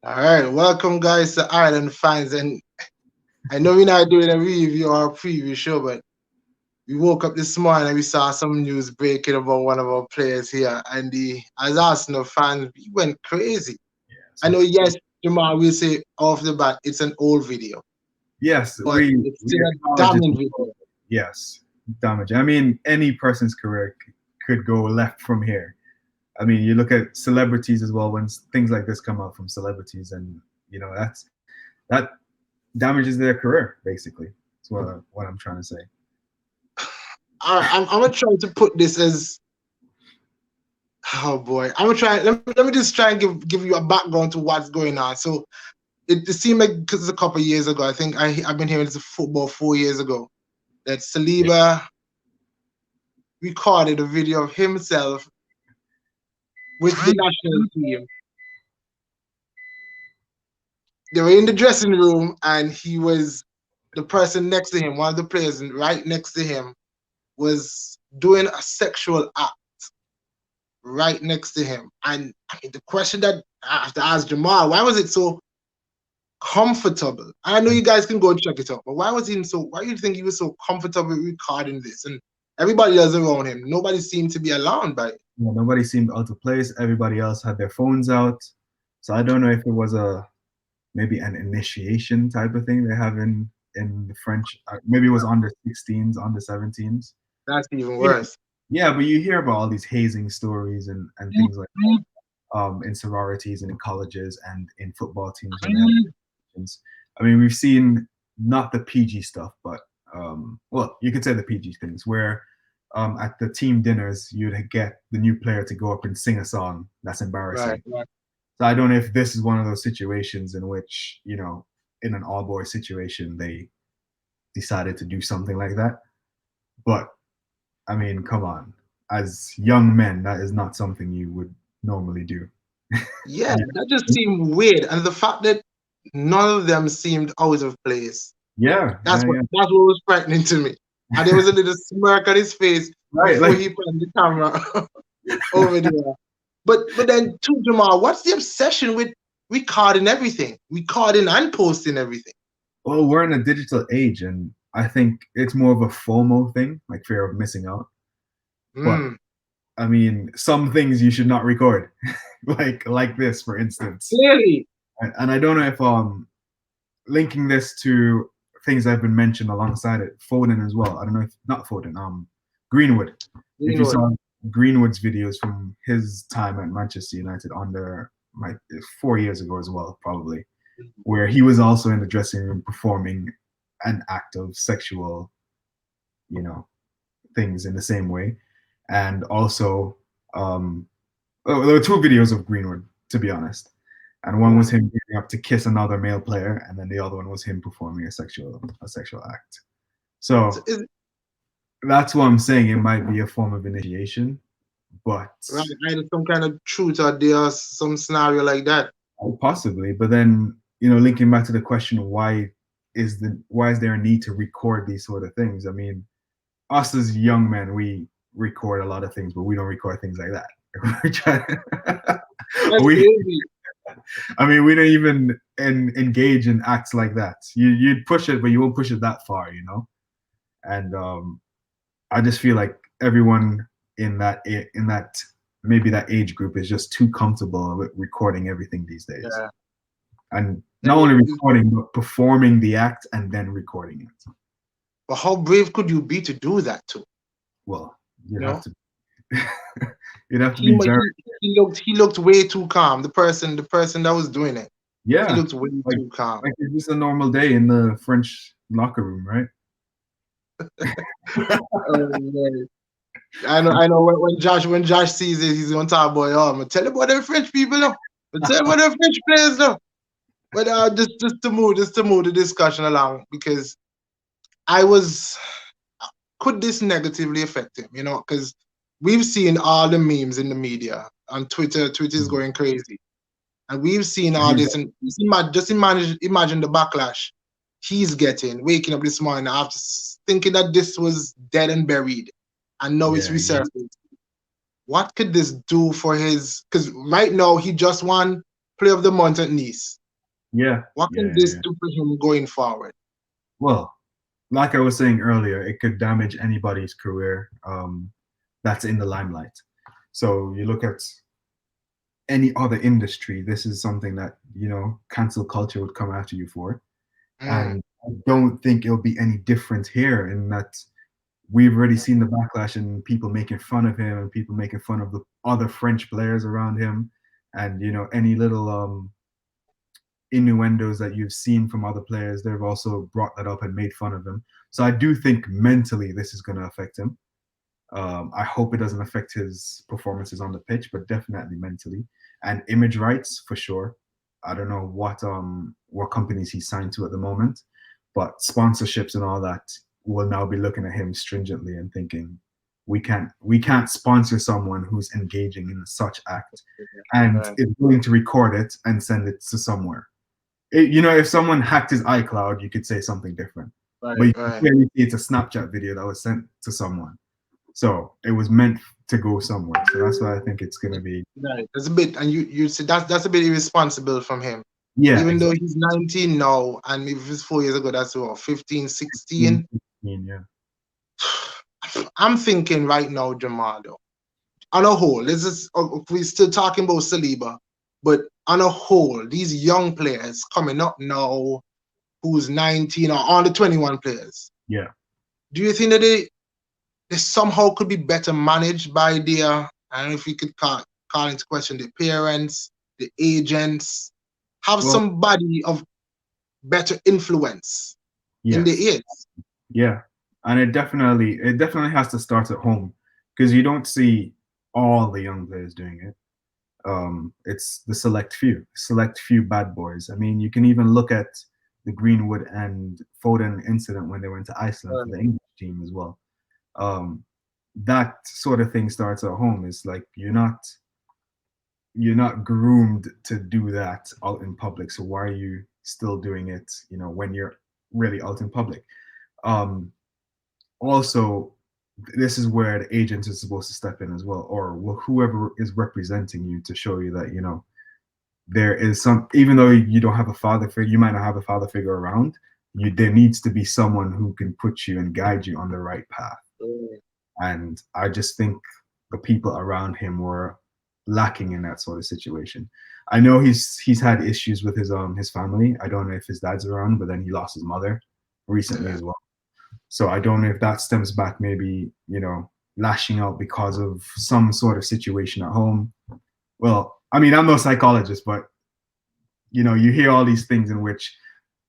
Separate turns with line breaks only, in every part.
All right, welcome guys to Ireland fans, and I know we're not doing a review or a preview show, but we woke up this morning and we saw some news breaking about one of our players here, and as Arsenal fans, we went crazy.
Yeah.
I
So
know, yes, Jamal will say off the bat it's an old video,
yes,
but it's
we
still a
acknowledge it.
damning video.
Yes, damage. I mean, any person's career could go left from here. I mean, you look at celebrities as well when things like this come out from celebrities, and that damages their career basically. That's what I'm trying to say.
All right, I'm gonna try to put this as, oh boy, I'm gonna try. Let me just try and give you a background to what's going on. So it seemed like, because it's a couple of years ago, I think I've been hearing this football 4 years ago, that
Yeah.
Saliba recorded a video of himself with the national team. They were in the dressing room, and he was the person next to him, one of the players right next to him, was doing a sexual act right next to him. And I mean, the question that I have to ask Jamal, why was it so comfortable? I know you guys can go and check it out, but why was he so? Why do you think he was so comfortable recording this? And everybody else around him, nobody seemed to be alarmed by it.
Yeah, nobody seemed out of place. Everybody else had their phones out. So I don't know if it was a maybe an initiation type of thing they have in the French. Maybe it was under 16s, under 17s.
That's even
Yeah,
worse.
yeah, but you hear about all these hazing stories and things like in sororities and in colleges and in football teams when they have competitions. I mean, we've seen not the PG stuff, but well, you could say the PG things where at the team dinners you'd get the new player to go up and sing a song that's
Right,
embarrassing.
right.
So I don't know if this is one of those situations in which, in an all boy situation, they decided to do something like that. But I mean, come on. As young men, that is not something you would normally do.
Yeah, that just seemed weird, and the fact that none of them seemed out of place.
Yeah,
That's
yeah,
what
yeah.
that's what was frightening to me. And there was a little smirk on his face
Right,
before
like
he put the camera over there. But then too, Jamal, what's the obsession with recording everything? Recording and posting everything.
well, we're in a digital age, and I think it's more of a FOMO thing, like fear of missing out. But
Mm.
I mean, some things you should not record, like this, for instance.
Clearly.
And I don't know if linking this to things that have been mentioned alongside it, Foden as well. I don't know if not Foden, Greenwood. If
You
you
know it.
saw Greenwood's videos from his time at Manchester United under 4 years ago as well, probably, where he was also in the dressing room performing an act of sexual, you know, things in the same way. And also, there were two videos of Greenwood, to be honest. And one was
Mm.
him getting up to kiss another male player, and then the other one was him performing a sexual act.
So
So
is
that's what I'm saying. It might be a form of initiation, but
right, either some kind of truth or there or some scenario like that.
possibly. But then linking back to the question of why is there a need to record these sort of things? I mean, us as young men, we record a lot of things, but we don't record things like that.
That's
we
crazy.
I mean, we don't even engage in acts like that. You'd push it, but you won't push it that far. And I just feel like everyone in that maybe that age group is just too comfortable with recording everything these days,
Yeah.
and not only recording but performing the act and then recording it.
But how brave could you be to do that too?
Well,
You
you'd have
know?
to you'd have to
He
be
mu-
very
he looked way too calm. The person that was doing it, he
yeah,
looked way
like
too calm.
like it's just a normal day in the French locker room, right?
Oh, man. I know when Josh sees it, he's gonna talk about, oh, I'm gonna tell you about them French people now. I'm tell you about them French players now. But just to move the discussion along, because I was could this negatively affect him? Because we've seen all the memes in the media on Twitter. Twitter is going crazy, and we've seen all
He's
this. And just imagine the backlash he's getting, waking up this morning after thinking that this was dead and buried, and now it's
yeah,
resurfaced. What could this do for his? Because right now he just won Player of the Month at Nice.
Yeah,
What
yeah,
can
yeah,
this
yeah.
do for him going forward?
Well, like I was saying earlier, it could damage anybody's career that's in the limelight. So you look at any other industry, this is something that, cancel culture would come after you for.
Mm,
And I don't think it'll be any different here in that we've already seen the backlash and people making fun of him and people making fun of the other French players around him. And, any little innuendos that you've seen from other players, they've also brought that up and made fun of him. So I do think mentally this is going to affect him. I hope it doesn't affect his performances on the pitch, but definitely mentally and image rights for sure. I don't know what companies he's signed to at the moment, but sponsorships and all that will now be looking at him stringently and thinking we can't sponsor someone who's engaging in such act and
right,
is willing to record it and send it to somewhere. If someone hacked his iCloud, you could say something different, but
right,
you can
right.
clearly see it's a Snapchat video that was sent to someone. So it was meant to go somewhere. So that's why I think it's gonna be.
Right. That's a bit, and you see that's a bit irresponsible from him.
Yeah,
Even though
exactly.
he's 19 now, and if it's 4 years ago, that's what, 15, 16.
15, yeah.
I'm thinking right now, Jamal, though, on a whole, this is we're still talking about Saliba, but on a whole, these young players coming up now, who's 19 or on the 21 players,
Yeah.
do you think that they somehow could be better managed by their, I don't know if you could call into question the parents, the agents, have
Well,
somebody of better influence in the
yes.
ears?
Yeah. And it definitely has to start at home because you don't see all the young players doing it. It's the select few bad boys. I mean, you can even look at the Greenwood and Foden incident when they went to Iceland for the English team as well. Um, that sort of thing starts at home. It's like you're not groomed to do that out in public. So why are you still doing it, when you're really out in public? Um, Also, this is where the agent is supposed to step in as well, or whoever is representing you to show you that, there is even though you don't have a father figure, you might not have a father figure around you, there needs to be someone who can put you and guide you on the right path. And I just think the people around him were lacking in that sort of situation. I know he's had issues with his family. I don't know if his dad's around, but then he lost his mother recently
Yeah.
as well. So I don't know if that stems back maybe, lashing out because of some sort of situation at home. Well, I mean, I'm no psychologist, but you hear all these things in which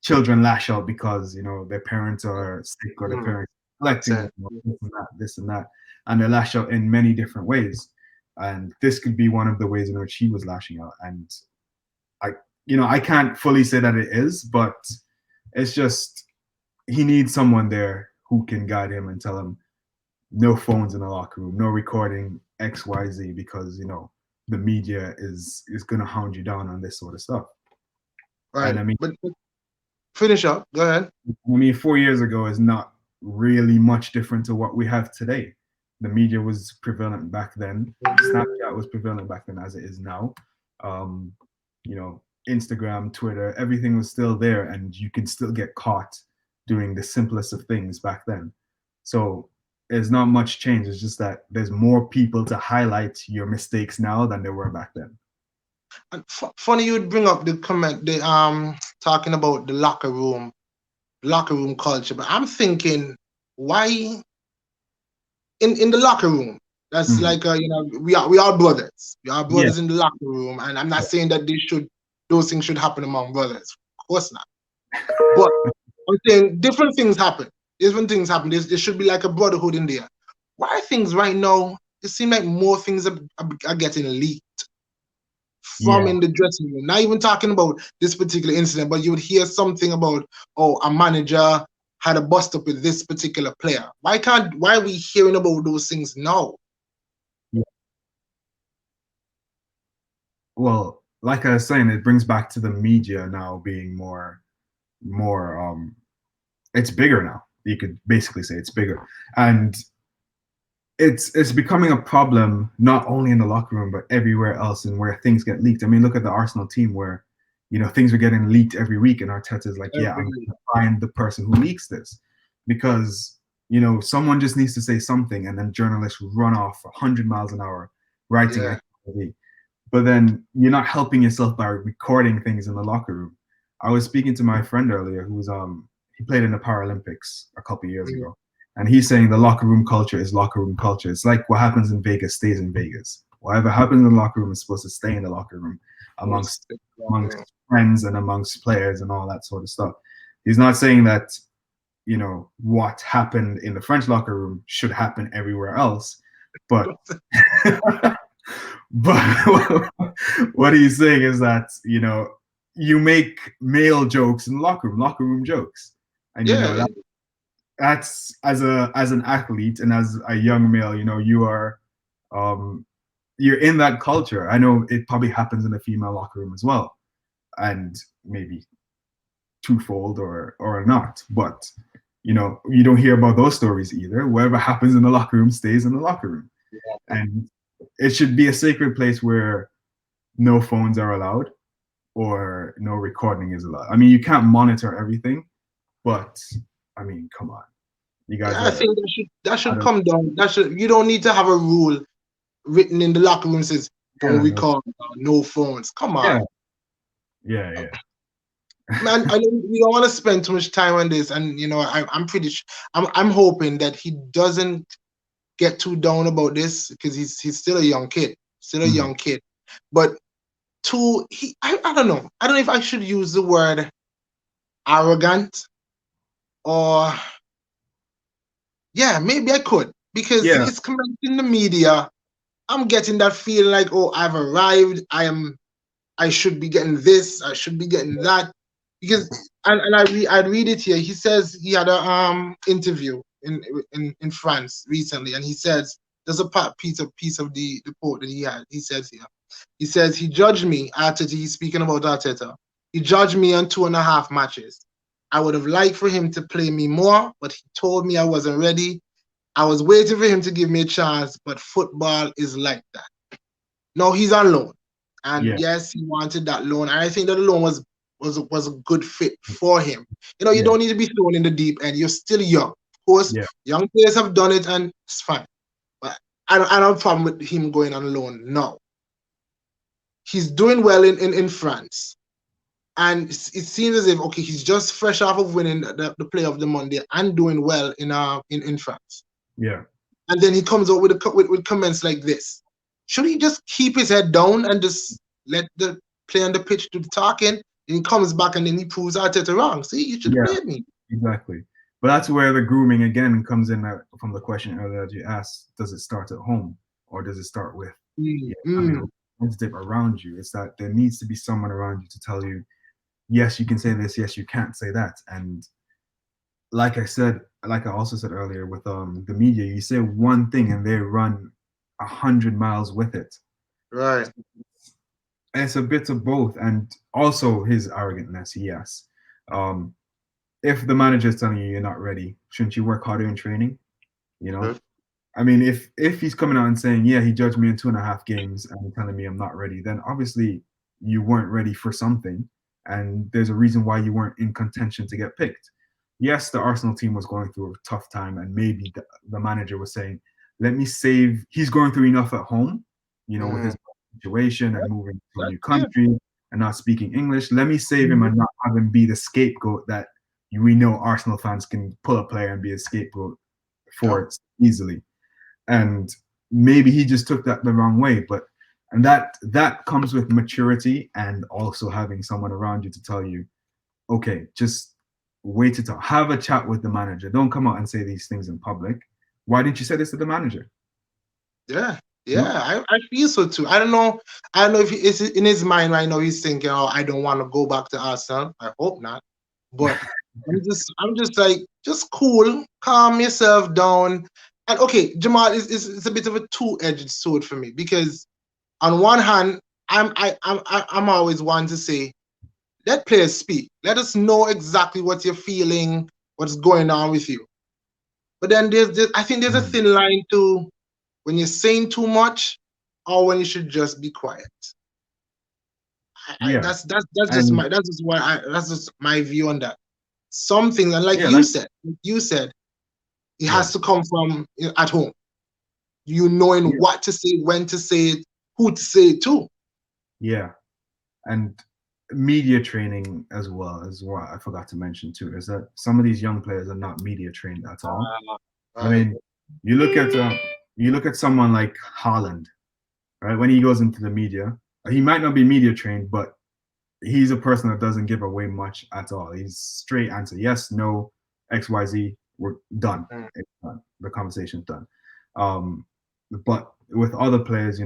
children lash out because their parents are sick or their
Mm,
parents
that's
neglecting them,
it.
or this and that, and they lash out in many different ways. And this could be one of the ways in which he was lashing out. And I can't fully say that it is, but it's just he needs someone there who can guide him and tell him no phones in the locker room, no recording XYZ, because the media is gonna hound you down on this sort of stuff. And
Right.
I mean,
But finish up. Go ahead.
4 years ago is not really much different to what we have today. The media was prevalent back then. Snapchat was prevalent back then as it is now. Um, Instagram, Twitter, everything was still there, and you can still get caught doing the simplest of things back then. So there's not much change. It's just that there's more people to highlight your mistakes now than there were back then.
And funny you'd bring up the comment, the talking about the locker room culture. But I'm thinking, why in the locker room? That's
Mm.
like we are brothers. We are
Yeah,
brothers in the locker room, and I'm not
yeah,
saying that those things should happen among brothers. Of course not. But I'm saying different things happen. Different things happen. There should be like a brotherhood in there. Why things right now? It seems like more things are getting leaked from
yeah.
in the dressing room. Not even talking about this particular incident, but you would hear something about, oh, a manager had a bust up with this particular player. Why are we hearing about those things now?
Yeah. Well, like I was saying, it brings back to the media now being more it's bigger now. You could basically say it's bigger. And it's becoming a problem not only in the locker room but everywhere else, and where things get leaked. I mean, look at the Arsenal team where things are getting leaked every week, and Arteta's like, yeah, I'm
Every
gonna find the person who leaks this, because someone just needs to say something, and then journalists run off 100 miles an hour writing
yeah.
X, Y, Z. But then you're not helping yourself by recording things in the locker room. I was speaking to my friend earlier who's he played in the Paralympics a couple of years
Mm.
ago, and he's saying the locker room culture is locker room culture. It's like what happens in Vegas stays in Vegas. Whatever happens in the locker room is supposed to stay in the locker room amongst friends and amongst players and all that sort of stuff. He's not saying that what happened in the French locker room should happen everywhere else, but but what he's saying is that you make male jokes in the locker room jokes, and
Yeah,
that's as an athlete and as a young male, you are you're in that culture. I know it probably happens in the female locker room as well, and maybe twofold or not, but you don't hear about those stories either. Whatever happens in the locker room stays in the locker room, and it should be a sacred place where no phones are allowed or no recording is allowed. I mean, you can't monitor everything, but I mean, come on, you guys
yeah. I
are
think that should
out of
come down. You don't need to have a rule written in the locker room says don't
yeah,
record, no phones. Come
yeah,
on,
yeah,
man. I know we don't want to spend too much time on this, and I'm pretty sure I'm hoping that he doesn't get too down about this because he's still a young kid,
Mhm.
But I don't know. I don't know if I should use the word arrogant or yeah, maybe I could because
Yeah,
he's commenting in the media. I'm getting that feeling like, oh, I've arrived. I should be getting this. I should be getting that. Because I'd read it here. He says he had a interview in France recently, and he says there's a piece of the quote that he had. He says here. He says he judged me. Arteta. He's speaking about Arteta. He judged me on 2.5 matches. I would have liked for him to play me more, but he told me I wasn't ready. I was waiting for him to give me a chance, but football is like that. No, he's on loan, and
yeah,
yes, he wanted that loan, and I think that the loan was a good fit for him. You
yeah,
don't need to be thrown in the deep end. You're still young. Of course,
yeah,
young players have done it, and it's fine. But I don't have a problem with him going on loan. No, he's doing well in France, and it seems as if okay, he's just fresh off of winning the play of the Monday and doing well in France.
yeah,
And then he comes out with comments like this. Should he just keep his head down and just let the play on the pitch do the talking? And he comes back and then he proves Arteta wrong. See, you should have
yeah,
played me.
exactly. But that's where the grooming again comes in from the question earlier that you asked: does it start at home or does it start with
Mm,
having a
mm,
representative around you? It's that there needs to be someone around you to tell you, yes, you can say this, yes, you can't say that, and like I said, like I also said earlier with the media, you say one thing and they run 100 miles with it.
right.
It's a bit of both, and also his arrogantness. Yes, um, if the manager is telling you you're not ready, shouldn't you work harder in training? You know, I mean, if he's coming out and saying, yeah, he judged me in 2.5 games and telling me I'm not ready, then obviously you weren't ready for something, and there's a reason why you weren't in contention to get picked. Yes, the Arsenal team was going through a tough time, and maybe the manager was saying, let me save. He's going through enough at home, with
Mm,
his situation and moving to a new
yeah.
country and not speaking English. Let me save him
Mhm.
and not have him be the scapegoat that we know Arsenal fans can pull a player and be a scapegoat for
Yep.
it easily. And maybe he just took that the wrong way, but and that comes with maturity and also having someone around you to tell you, okay, just wait to talk, have a chat with the manager, don't come out and say these things in public. Why didn't you say this to the manager?
Yeah.
No.
Yeah, I feel so too. I don't know. I don't know if it's in his mind right now. He's thinking, "Oh, I don't want to go back to Arsenal." I hope not. But I'm just like, just cool, calm yourself down. And okay, Jamal is a bit of a two-edged sword for me because on one hand, I'm always one to say, let players speak. Let us know exactly what you're feeling, what's going on with you. But then I think there's a
Mhm.
thin line to when you're saying too much or when you should just be quiet.
Yeah.
That's just my view on that. Some things, and like you said, it has to come from at home. You knowing what to say, when to say it, who to say it to.
Yeah. And media training as well is what I forgot to mention too, is that some of these young players are not media trained at all. Right. I mean, you look at someone like Haaland, right? When he goes into the media, he might not be media trained, but he's a person that doesn't give away much at all. He's straight answer, yes, no, XYZ, we're done. It's done. The conversation's done. But with other players,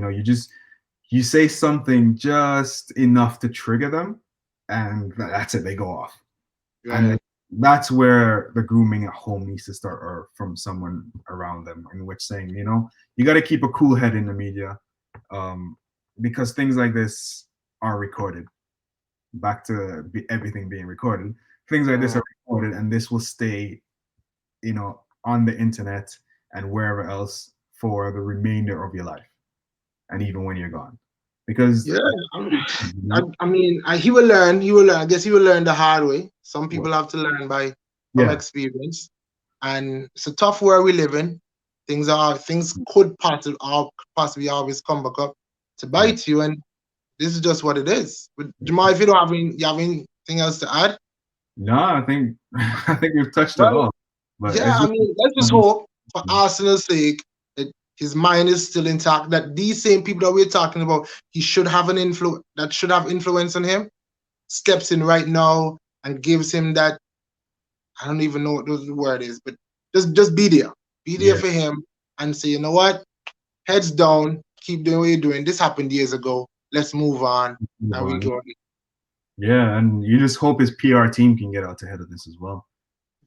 you say something just enough to trigger them, and that's it, they go off. Right. And that's where the grooming at home needs to start, or from someone around them, in which saying, you got to keep a cool head in the media, because things like this are recorded. Back to everything being recorded. Things like this are recorded, and this will stay, on the internet and wherever else for the remainder of your life, and even when you're gone. Because
he will learn. I guess he will learn the hard way. Some people have to learn from experience, and it's a tough world we live in. Things could possibly always come back up to bite you, and this is just what it is. But Jamal, if you don't have anything else to add?
No, I think we've touched it all. But
let's just hope, for Arsenal's sake, that his mind is still intact. That these same people that we're talking about, he should have influence on him, steps in right now and gives him that. I don't even know what the word is, but just be there. Be there for him and say, you know what? Heads down, keep doing what you're doing. This happened years ago. Let's move on. And we go.
Yeah, and you just hope his PR team can get out ahead of this as well.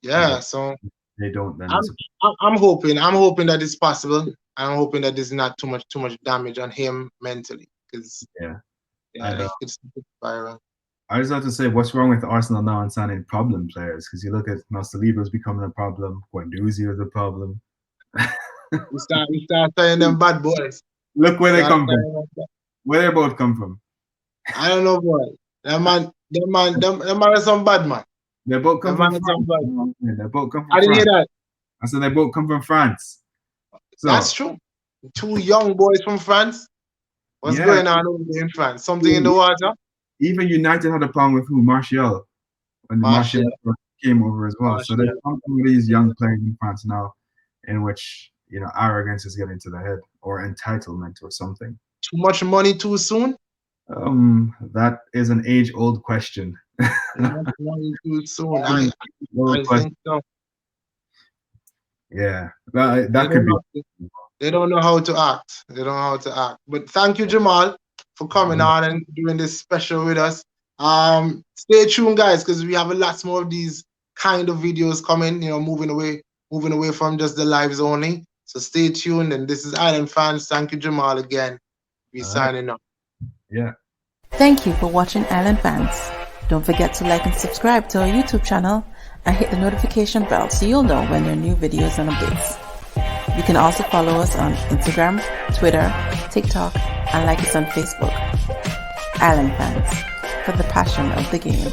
Yeah, so
they don't. Then
I'm hoping that it's possible. I'm hoping that there's not too much damage on him mentally, because it's viral.
I just have to say, what's wrong with Arsenal now and signing problem players? Because you look at now, Saliba's becoming a problem. Guendouzi was a problem.
we start saying them bad boys.
Look where they come from. Where they both come from.
I don't know, boy. Them man are some bad man.
They both come from France. They both come from France.
I didn't hear that.
I said they both come from France. So,
that's true. Two young boys from France. What's going on over there in France? Something in the water?
Even United had a problem with who? Martial. When Martial came over as well. So there's some of these young players in France now, in which arrogance is getting to the head, or entitlement, or something.
Too much money too soon?
That is an age-old question.
Too much money too soon. I think so.
Yeah, that could be.
They don't know how to act. But thank you, Jamal, for coming on and doing this special with us. Stay tuned, guys, because we have a lot more of these kind of videos coming. Moving away from just the lives only. So stay tuned. And this is Island Fans. Thank you, Jamal, again. We're signing off.
Yeah.
Thank you for watching Island Fans. Don't forget to like and subscribe to our YouTube channel and hit the notification bell so you'll know when there are new videos and updates. You can also follow us on Instagram, Twitter, TikTok, and like us on Facebook. Island Fans, for the passion of the game.